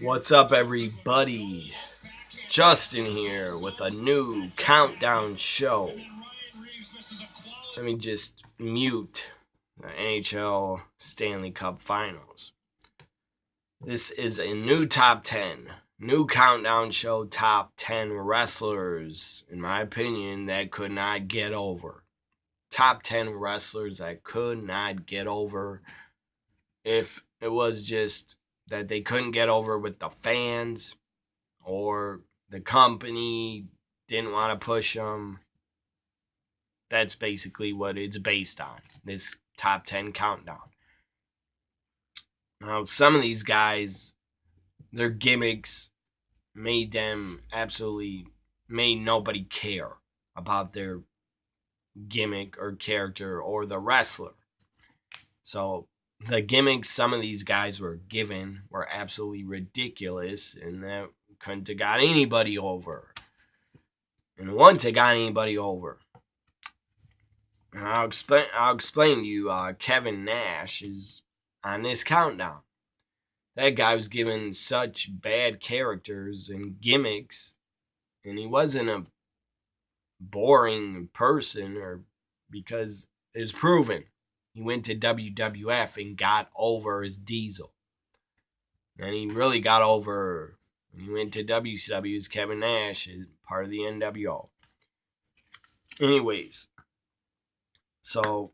What's up, everybody? Justin here with a new countdown show. Let me just mute the NHL Stanley Cup Finals. This is a new top 10, new countdown show, top 10 wrestlers, in my opinion, that could not get over. Top 10 wrestlers that could not get over. If it was just that they couldn't get over with the fans, or the company didn't want to push them. That's basically what it's based on, this top 10 countdown. Now, some of these guys, their gimmicks made nobody care about their gimmick or character or the wrestler. So the gimmicks some of these guys were given were absolutely ridiculous, and that couldn't have got anybody over. And once it got anybody over, I'll explain to you. Kevin Nash is on this countdown. That guy was given such bad characters and gimmicks, and he wasn't a boring person, or because it was proven. He went to WWF and got over as Diesel, and he really got over when he went to WCW as Kevin Nash, as part of the NWO. Anyways, so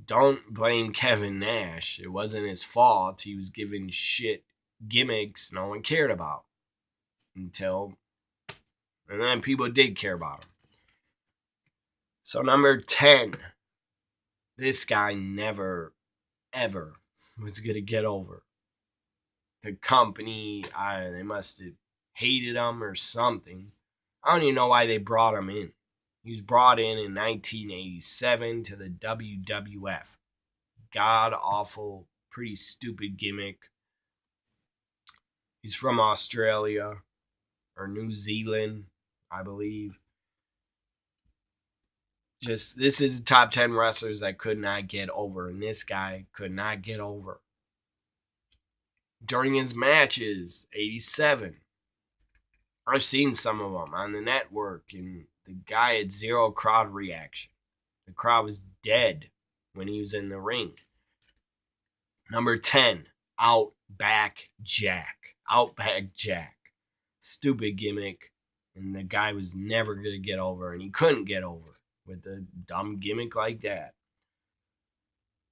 don't blame Kevin Nash. It wasn't his fault. He was given shit gimmicks no one cared about. And then people did care about him. So number 10. This guy never, ever was going to get over. The company, they must have hated him or something. I don't even know why they brought him in. He was brought in 1987 to the WWF. God awful, pretty stupid gimmick. He's from Australia or New Zealand, I believe. Just, this is the top 10 wrestlers that could not get over, and this guy could not get over. During his matches, 87. I've seen some of them on the network, and the guy had zero crowd reaction. The crowd was dead when he was in the ring. Number 10, Outback Jack. Outback Jack. Stupid gimmick, and the guy was never going to get over, and he couldn't get over with a dumb gimmick like that.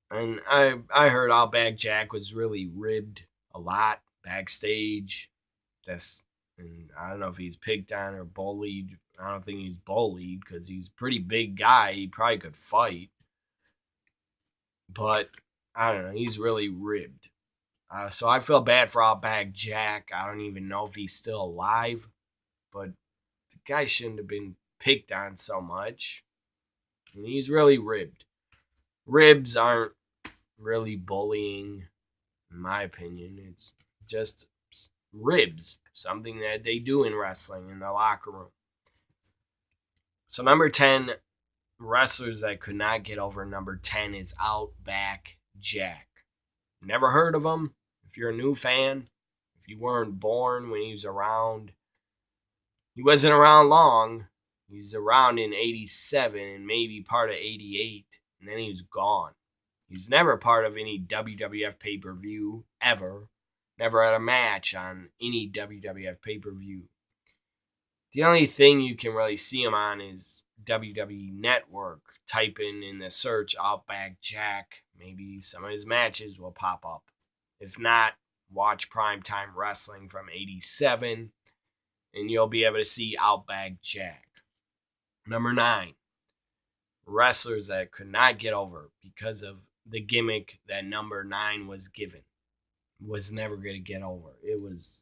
And I heard Outback Jack was really ribbed a lot backstage. And I don't know if he's picked on or bullied. I don't think he's bullied because he's a pretty big guy. He probably could fight. But I don't know. He's really ribbed. So I feel bad for Outback Jack. I don't even know if he's still alive. But the guy shouldn't have been picked on so much. And he's really ribbed. Ribs aren't really bullying, in my opinion. It's just ribs. Something that they do in wrestling in the locker room. So number 10, wrestlers that could not get over. Number 10 is Outback Jack. Never heard of him? If you're a new fan, if you weren't born when he was around, he wasn't around long. He was around in 87 and maybe part of 88, and then he was gone. He was never part of any WWF pay-per-view ever. Never had a match on any WWF pay-per-view. The only thing you can really see him on is WWE Network. Type in the search Outback Jack. Maybe some of his matches will pop up. If not, watch Primetime Wrestling from 87, and you'll be able to see Outback Jack. Number 9. Wrestlers that could not get over because of the gimmick that number 9 was given. Was never going to get over. It was,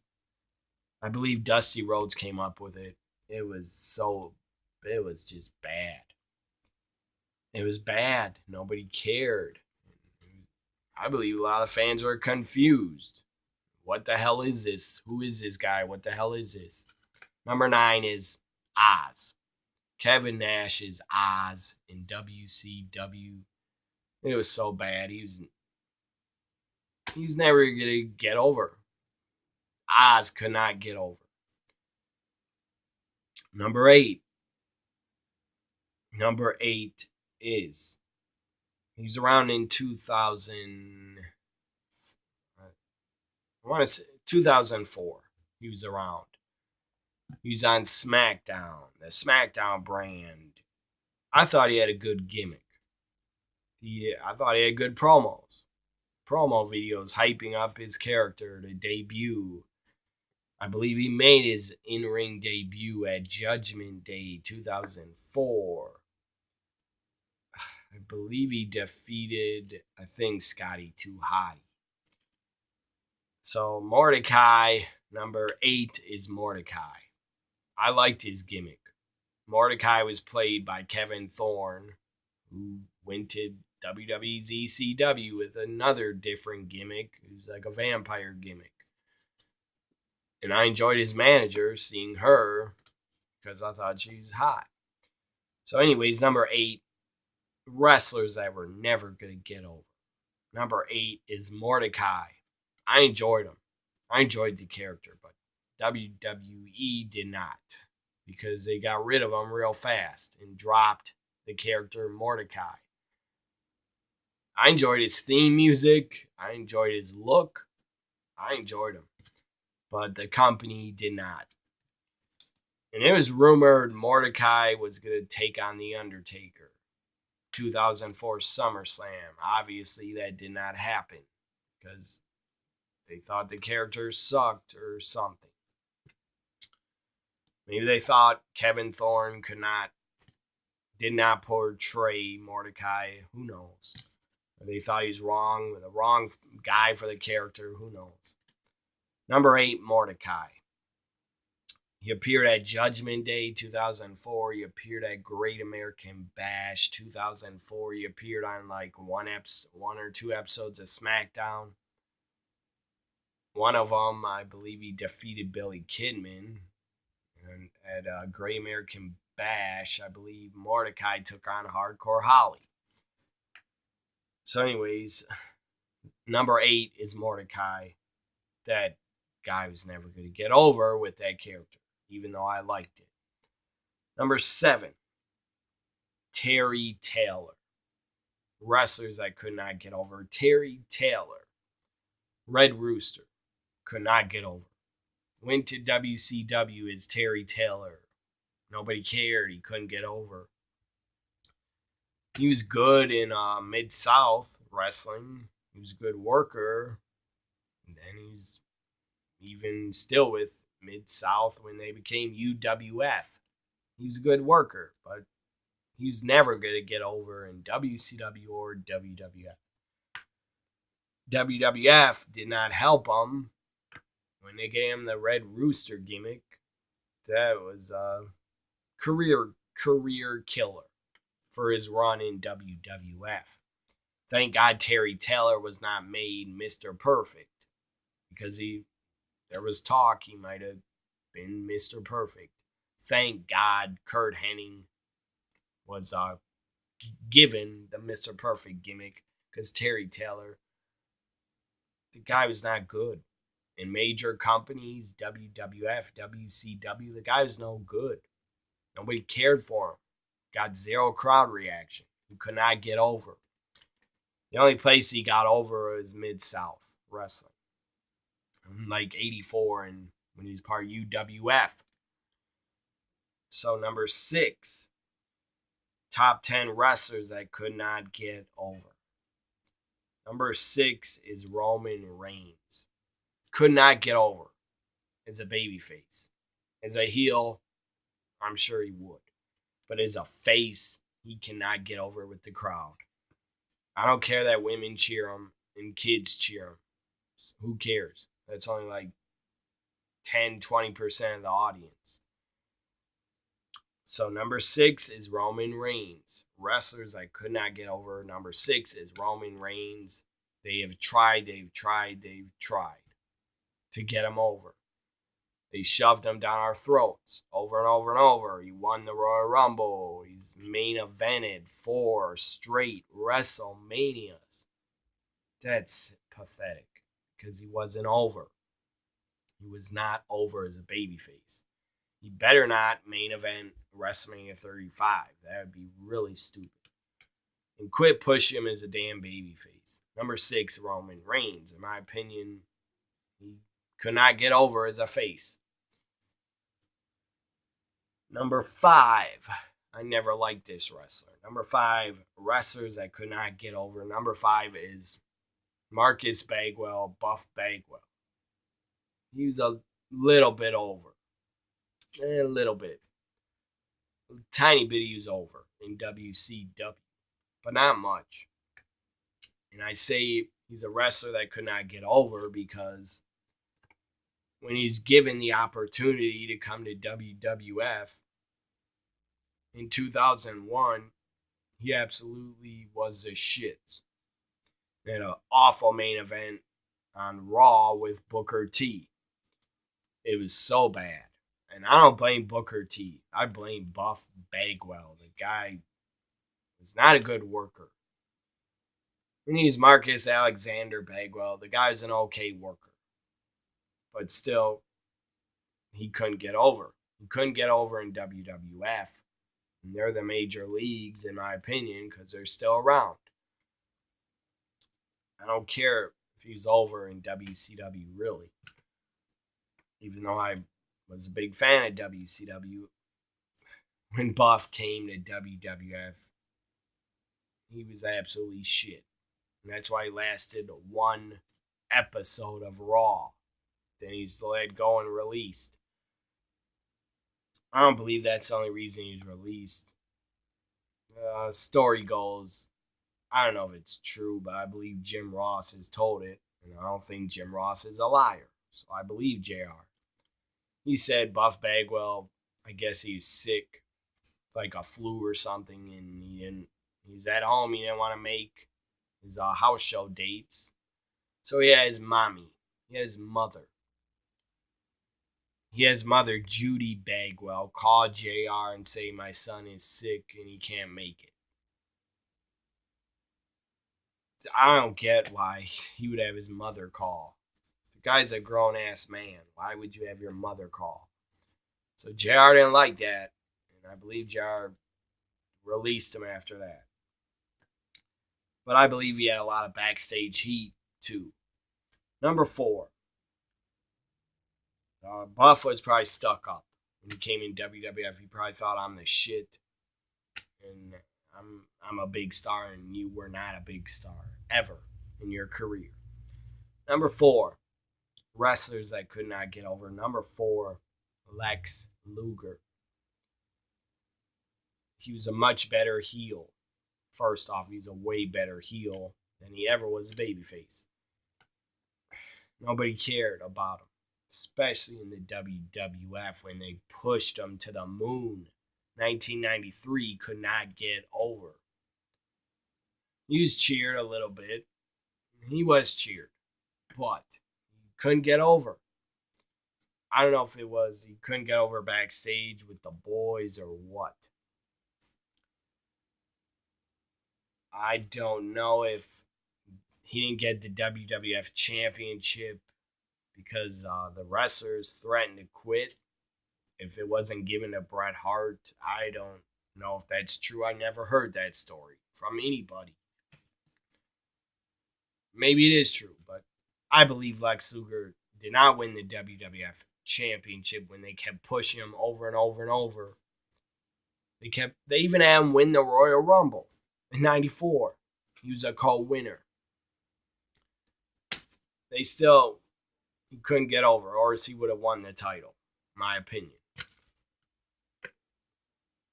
I believe Dusty Rhodes came up with it. It was just bad. It was bad. Nobody cared. I believe a lot of fans were confused. What the hell is this? Who is this guy? What the hell is this? Number 9 is Oz. Kevin Nash is Oz in WCW. It was so bad. He was never going to get over. Oz could not get over. Number 8. Number 8 is, he was around in 2000. I want to say 2004. He was around. He was on SmackDown, the SmackDown brand. I thought he had a good gimmick. I thought he had good promos. Promo videos hyping up his character to debut. I believe he made his in-ring debut at Judgment Day 2004. I believe he defeated, Scotty 2 Hotty. So Mordecai, number 8 is Mordecai. I liked his gimmick. Mordecai was played by Kevin Thorne, who went to WWE's ECW with another different gimmick. It was like a vampire gimmick. And I enjoyed his manager, seeing her, because I thought she was hot. So anyways, number 8, wrestlers that were never going to get over. Number 8 is Mordecai. I enjoyed him. I enjoyed the character, but WWE did not, because they got rid of him real fast and dropped the character Mordecai. I enjoyed his theme music. I enjoyed his look. I enjoyed him. But the company did not. And it was rumored Mordecai was going to take on The Undertaker. 2004 SummerSlam. Obviously, that did not happen because they thought the character sucked or something. Maybe they thought Kevin Thorne did not portray Mordecai. Who knows? Or they thought he was wrong, the wrong guy for the character. Who knows? Number 8, Mordecai. He appeared at Judgment Day 2004. He appeared at Great American Bash 2004. He appeared on like one or two episodes of SmackDown. One of them, I believe he defeated Billy Kidman. And at Great American Bash, I believe Mordecai took on Hardcore Holly. So anyways, number 8 is Mordecai. That guy was never going to get over with that character, even though I liked it. Number 7, Terry Taylor. Wrestlers I could not get over. Terry Taylor. Red Rooster. Could not get over. Went to WCW as Terry Taylor. Nobody cared. He couldn't get over. He was good in Mid-South wrestling. He was a good worker. And then he's even still with Mid-South when they became UWF. He was a good worker, but he was never going to get over in WCW or WWF. WWF did not help him when they gave him the Red Rooster gimmick. That was a career killer for his run in WWF. Thank God Terry Taylor was not made Mr. Perfect, because there was talk he might have been Mr. Perfect. Thank God Kurt Hennig was given the Mr. Perfect gimmick, because Terry Taylor, the guy was not good. In major companies, WWF, WCW, the guy was no good. Nobody cared for him. Got zero crowd reaction. He could not get over. The only place he got over was Mid-South wrestling. Like 84 and when he was part of UWF. So number 6, top 10 wrestlers that could not get over. Number 6 is Roman Reigns. Could not get over as a babyface. As a heel, I'm sure he would. But as a face, he cannot get over with the crowd. I don't care that women cheer him and kids cheer him. Who cares? That's only like 10-20% of the audience. So number 6 is Roman Reigns. Wrestlers I could not get over. Number 6 is Roman Reigns. They have tried to get him over. They shoved him down our throats over and over and over. He won the Royal Rumble. He's main evented 4 straight WrestleManias. That's pathetic, because he wasn't over. He was not over as a babyface. He better not main event WrestleMania 35. That would be really stupid. And quit pushing him as a damn babyface. Number 6, Roman Reigns. In my opinion, he could not get over as a face. Number 5, I never liked this wrestler. Number 5, wrestlers I could not get over. Number 5 is Marcus Bagwell, Buff Bagwell. He was a little bit over. A little bit. A tiny bit he was over in WCW. But not much. And I say he's a wrestler that could not get over because when he's given the opportunity to come to WWF in 2001, he absolutely was the shits. He had an awful main event on Raw with Booker T. It was so bad. And I don't blame Booker T. I blame Buff Bagwell. The guy was not a good worker. We need Marcus Alexander Bagwell. The guy's an okay worker. But still, he couldn't get over. He couldn't get over in WWF. And they're the major leagues, in my opinion, because they're still around. I don't care if he's over in WCW, really. Even though I was a big fan of WCW, when Buff came to WWF, he was absolutely shit. And that's why he lasted one episode of Raw. Then he's let go and released. I don't believe that's the only reason he's released. Story goes, I don't know if it's true, but I believe Jim Ross has told it. And I don't think Jim Ross is a liar. So I believe JR. He said Buff Bagwell, I guess he was sick, like a flu or something, and he's at home. He didn't want to make his house show dates. So he had his mommy. He had his mother. He has mother Judy Bagwell call JR and say my son is sick and he can't make it. I don't get why he would have his mother call. The guy's a grown-ass man. Why would you have your mother call? So JR didn't like that, and I believe JR released him after that. But I believe he had a lot of backstage heat, too. Number 4. Buff was probably stuck up. When he came in WWF, he probably thought I'm the shit. And I'm a big star, and you were not a big star ever in your career. Number 4, wrestlers that could not get over. Number 4, Lex Luger. He was a much better heel. First off, he's a way better heel than he ever was a babyface. Nobody cared about him, especially in the WWF when they pushed him to the moon. 1993 could not get over. He was cheered a little bit. He was cheered, but he couldn't get over. I don't know if it was he couldn't get over backstage with the boys or what. I don't know if he didn't get the WWF Championship because the wrestlers threatened to quit if it wasn't given to Bret Hart. I don't know if that's true. I never heard that story from anybody. Maybe it is true, but I believe Lex Luger did not win the WWF Championship when they kept pushing him over and over and over. They even had him win the Royal Rumble in '94. He was a co-winner. He couldn't get over, or else he would have won the title, in my opinion.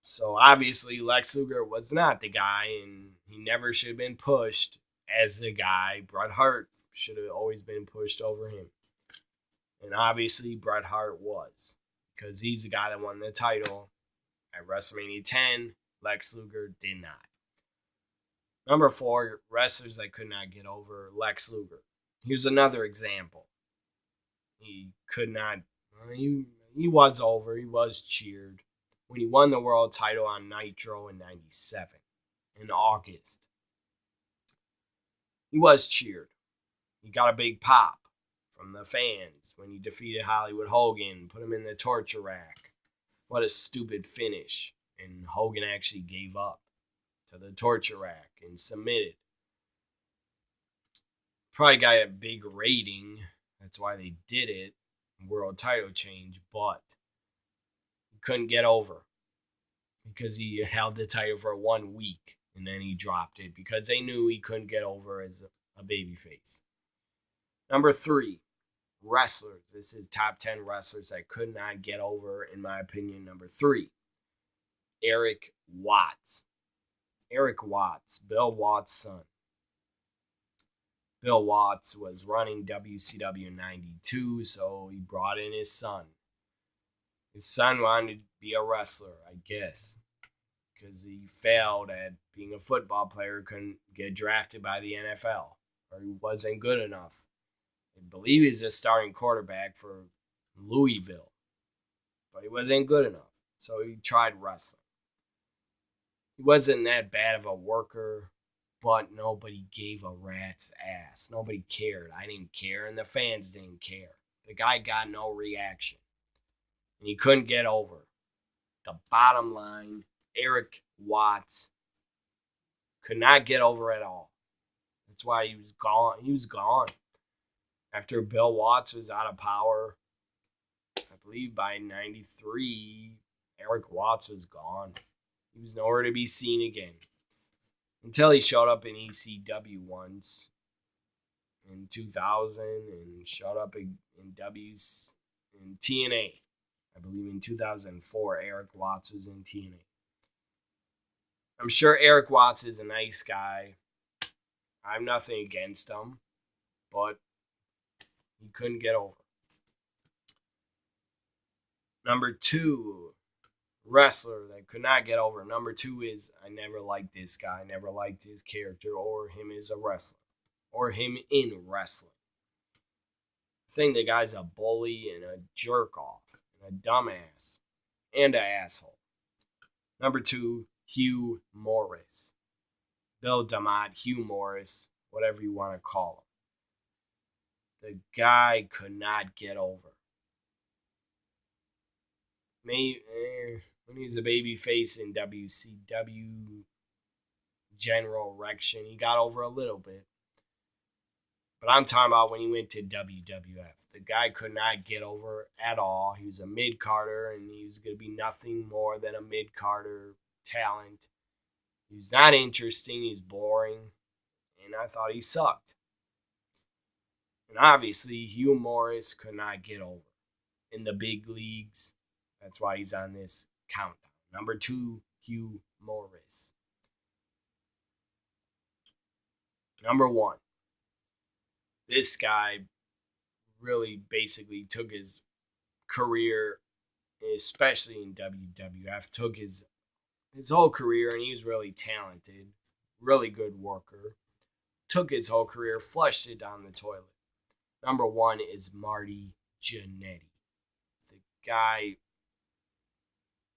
So obviously Lex Luger was not the guy, and he never should have been pushed as the guy. Bret Hart should have always been pushed over him. And obviously Bret Hart was, because he's the guy that won the title at WrestleMania 10. Lex Luger did not. Number 4, wrestlers that could not get over. Lex Luger. Here's another example. He could not. He was over. He was cheered when he won the world title on Nitro in '97 in August. He was cheered. He got a big pop from the fans when he defeated Hollywood Hogan, put him in the torture rack. What a stupid finish. And Hogan actually gave up to the torture rack and submitted. Probably got a big rating. That's why they did it. World title change, but he couldn't get over because he held the title for 1 week and then he dropped it because they knew he couldn't get over as a babyface. Number 3, wrestlers. This is top 10 wrestlers that could not get over, in my opinion. Number 3, Erik Watts. Erik Watts, Bill Watts' son. Bill Watts was running WCW in 92, so he brought in his son. His son wanted to be a wrestler, I guess, because he failed at being a football player, couldn't get drafted by the NFL, or he wasn't good enough. I believe he's a starting quarterback for Louisville, but he wasn't good enough, so he tried wrestling. He wasn't that bad of a worker, but nobody gave a rat's ass. Nobody cared. I didn't care, and the fans didn't care. The guy got no reaction, and he couldn't get over. The bottom line, Erik Watts could not get over at all. That's why he was gone. He was gone. After Bill Watts was out of power, I believe by 93, Erik Watts was gone. He was nowhere to be seen again. Until he showed up in ECW once in 2000 and showed up in TNA. I believe in 2004, Erik Watts was in TNA. I'm sure Erik Watts is a nice guy. I have nothing against him, but he couldn't get over. Number 2, wrestler that could not get over. Number 2 is, I never liked this guy. I never liked his character or him as a wrestler or him in wrestling. I think the guy's a bully and a jerk off and a dumbass and an asshole. Number 2, Hugh Morris. Bill DeMott, Hugh Morris, whatever you want to call him. The guy could not get over. Maybe when he was a baby face in WCW General Erection, he got over a little bit. But I'm talking about when he went to WWF. The guy could not get over at all. He was a mid-carder, and he was going to be nothing more than a mid-carder talent. He was not interesting. He's boring. And I thought he sucked. And obviously, Hugh Morris could not get over in the big leagues. That's why he's on this countdown. Number 2, Hugh Morris. Number 1. This guy really basically took his career, especially in WWF, took his whole career, and he was really talented, really good worker. Took his whole career, flushed it down the toilet. Number 1 is Marty Jannetty. The guy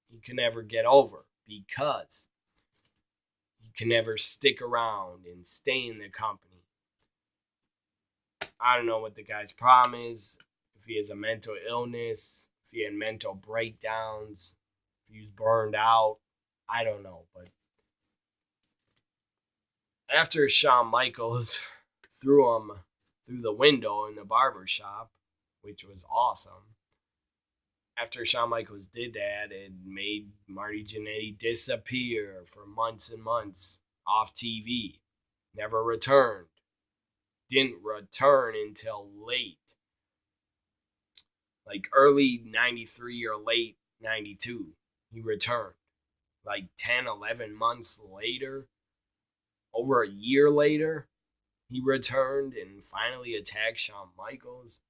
he can never get over because he can never stick around and stay in the company. I don't know what the guy's problem is. If he has a mental illness, if he had mental breakdowns, if he was burned out, I don't know. But after Shawn Michaels threw him through the window in the barber shop, which was awesome, after Shawn Michaels did that, it made Marty Jannetty disappear for months and months off TV. Never returned. Didn't return until late. Like early 93 or late 92, he returned. Like 10, 11 months later, over a year later, he returned and finally attacked Shawn Michaels.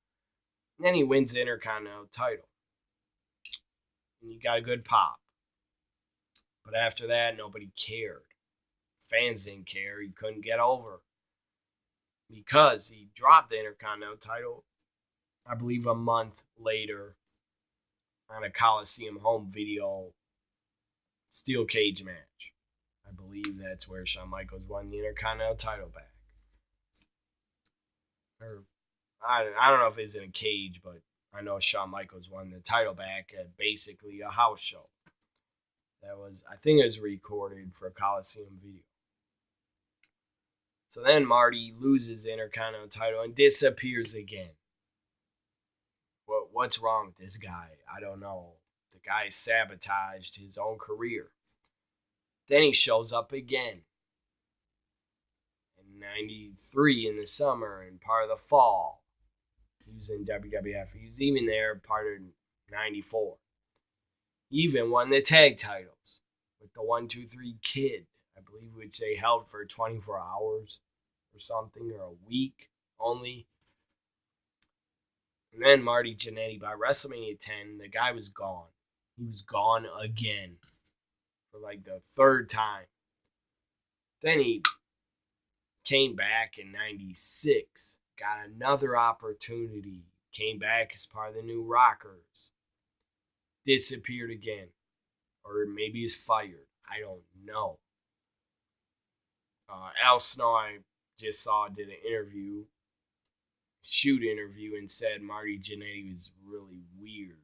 And then he wins the Intercontinental title. And he got a good pop. But after that, nobody cared. Fans didn't care. He couldn't get over. Because he dropped the Intercontinental title, I believe a month later, on a Coliseum home video steel cage match. I believe that's where Shawn Michaels won the Intercontinental title back. Or I don't know if it's in a cage, but I know Shawn Michaels won the title back at basically a house show. That was, I think it was recorded for a Coliseum video. So then Marty loses the Intercontinental title and disappears again. What's wrong with this guy? I don't know. The guy sabotaged his own career. Then he shows up again. In 93 in the summer and part of the fall. He was in WWF. He was even there part of 94. He even won the tag titles with the 1-2-3 Kid, I believe, which they held for 24 hours or something, or a week only. And then Marty Jannetty, by WrestleMania 10, the guy was gone. He was gone again for like the third time. Then he came back in 96, got another opportunity, came back as part of the New Rockers, disappeared again, or maybe he's fired. I don't know. Al Snow, I just saw, did an interview, shoot interview, and said Marty Jannetty was really weird.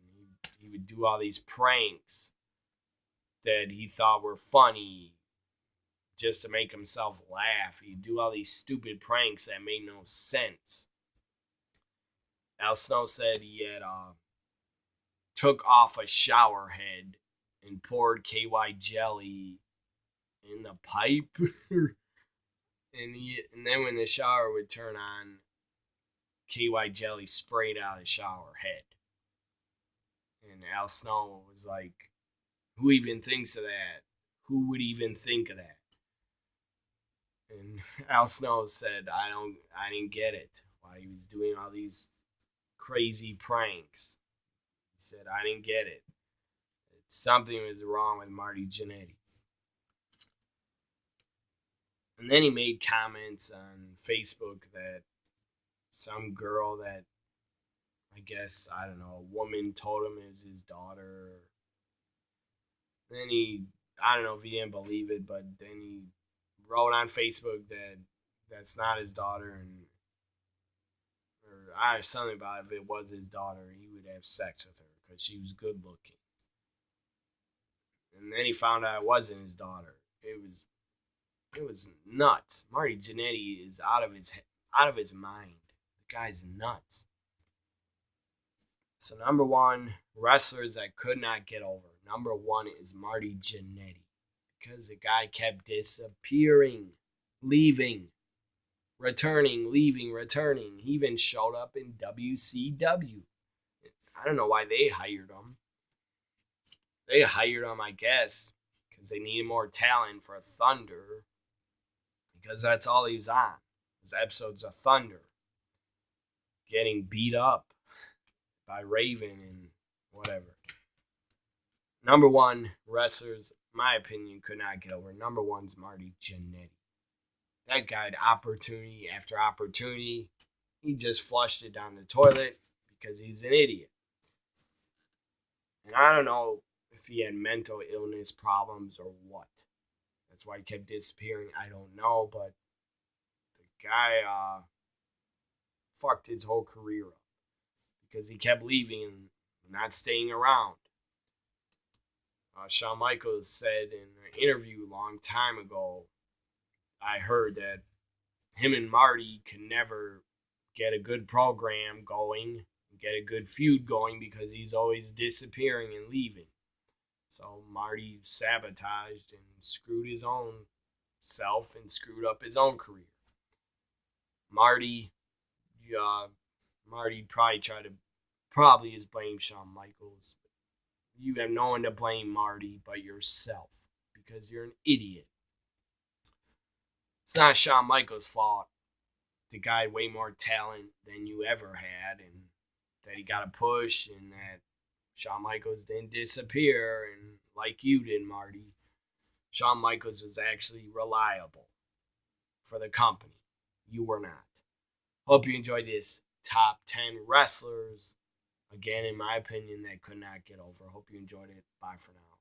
And he would do all these pranks that he thought were funny just to make himself laugh. He'd do all these stupid pranks that made no sense. Al Snow said he had took off a shower head and poured KY jelly in the pipe. and then when the shower would turn on, KY jelly sprayed out the shower head. And Al Snow was like, who even thinks of that? Who would even think of that? And Al Snow said, I didn't get it. Why he was doing all these crazy pranks. He said, I didn't get it. Something was wrong with Marty Jannetty. And then he made comments on Facebook that some girl that, I guess, I don't know, a woman told him it was his daughter. Then I don't know if he didn't believe it, but then he wrote on Facebook that that's not his daughter, or I have something about if it was his daughter, he would have sex with her because she was good looking. And then he found out it wasn't his daughter. It was nuts. Marty Jannetty is out of his mind. The guy's nuts. So number one, wrestlers that could not get over. Number one is Marty Jannetty. Because the guy kept disappearing, leaving, returning, leaving, returning. He even showed up in WCW. I don't know why they hired him. They hired him, I guess, because they needed more talent for Thunder. Because that's all he was on. His episodes of Thunder. Getting beat up by Raven and whatever. Number one, wrestlers, my opinion, could not get over. Number one's Marty Jannetty. That guy had opportunity after opportunity. He just flushed it down the toilet because he's an idiot. And I don't know if he had mental illness problems or what. That's why he kept disappearing. I don't know, but the guy fucked his whole career up because he kept leaving and not staying around. Shawn Michaels said in an interview a long time ago, I heard that him and Marty could never get a good program going, get a good feud going because he's always disappearing and leaving. So Marty sabotaged and screwed his own self and screwed up his own career. Marty probably is blame Shawn Michaels. You have no one to blame Marty but yourself because you're an idiot. It's not Shawn Michaels' fault. The guy had way more talent than you ever had, and that he got a push, and that Shawn Michaels didn't disappear, and like you did, Marty, Shawn Michaels was actually reliable for the company. You were not. Hope you enjoyed this top 10 wrestlers. Again, in my opinion, that could not get over. Hope you enjoyed it. Bye for now.